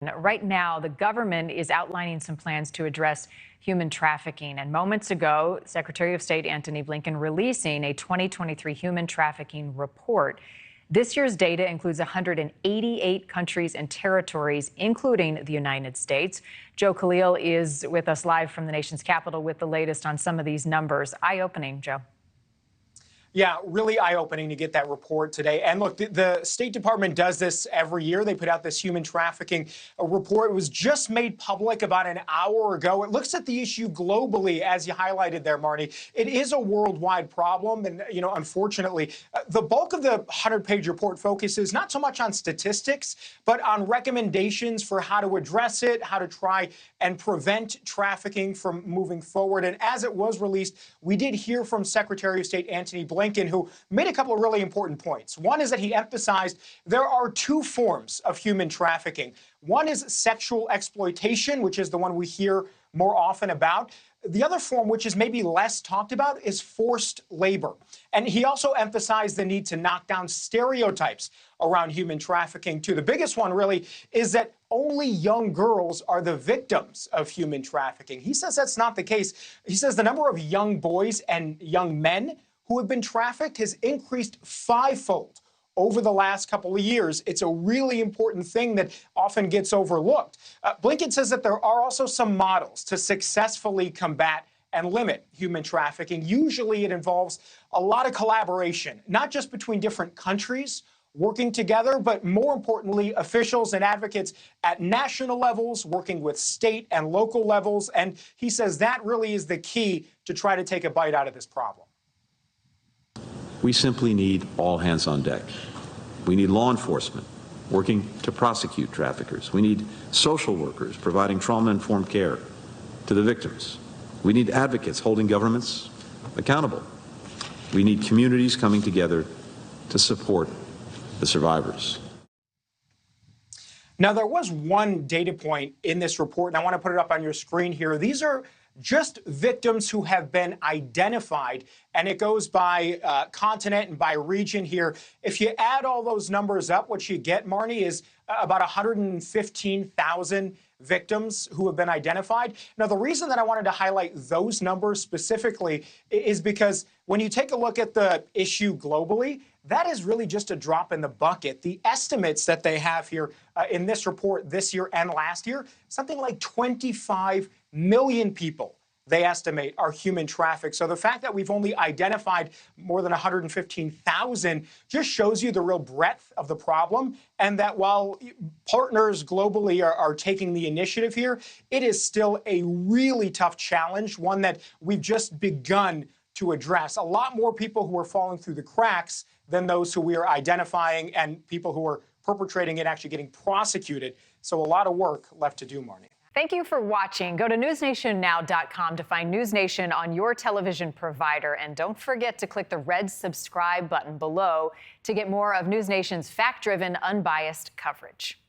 Right now, the government is outlining some plans to address human trafficking. And moments ago, Secretary of State Antony Blinken releasing a 2023 human trafficking report. This year's data includes 188 countries and territories, including the United States. Joe Khalil is with us live from the nation's capital with the latest on some of these numbers. Eye-opening, Joe. Yeah, really eye-opening to get that report today. And look, the State Department does this every year. They put out this human trafficking report. It was just made public about an hour ago. It looks at the issue globally, as you highlighted there, Marni. It is a worldwide problem. And, unfortunately, the bulk of the 100-page report focuses not so much on statistics, but on recommendations for how to address it, how to try and prevent trafficking from moving forward. And as it was released, we did hear from Secretary of State Antony Blinken, who made a couple of really important points. One is that he emphasized there are two forms of human trafficking. One is sexual exploitation, which is the one we hear more often about. The other form, which is maybe less talked about, is forced labor. And he also emphasized the need to knock down stereotypes around human trafficking, too. The biggest one, really, is that only young girls are the victims of human trafficking. He says that's not the case. He says the number of young boys and young men who have been trafficked has increased fivefold over the last couple of years. It's a really important thing that often gets overlooked. Blinken says that there are also some models to successfully combat and limit human trafficking. Usually it involves a lot of collaboration, not just between different countries working together, but more importantly, officials and advocates at national levels, working with state and local levels. And he says that really is the key to try to take a bite out of this problem. We simply need all hands on deck. We need law enforcement working to prosecute traffickers. We need social workers providing trauma-informed care to the victims. We need advocates holding governments accountable. We need communities coming together to support the survivors. Now, there was one data point in this report, and I want to put it up on your screen here. These are just victims who have been identified, and it goes by continent and by region here. If you add all those numbers up, what you get, Marni, is about 115,000 victims who have been identified. Now, the reason that I wanted to highlight those numbers specifically is because when you take a look at the issue globally, that is really just a drop in the bucket. The estimates that they have here in this report this year and last year, something like 25 million people, they estimate, are human trafficked. So the fact that we've only identified more than 115,000 just shows you the real breadth of the problem, and that while partners globally are taking the initiative here, it is still a really tough challenge, one that we've just begun to address. A lot more people who are falling through the cracks than those who we are identifying, and people who are perpetrating it actually getting prosecuted. So a lot of work left to do, Marni. Thank you for watching. Go to NewsNationNow.com to find NewsNation on your television provider. And don't forget to click the red subscribe button below to get more of NewsNation's fact-driven, unbiased coverage.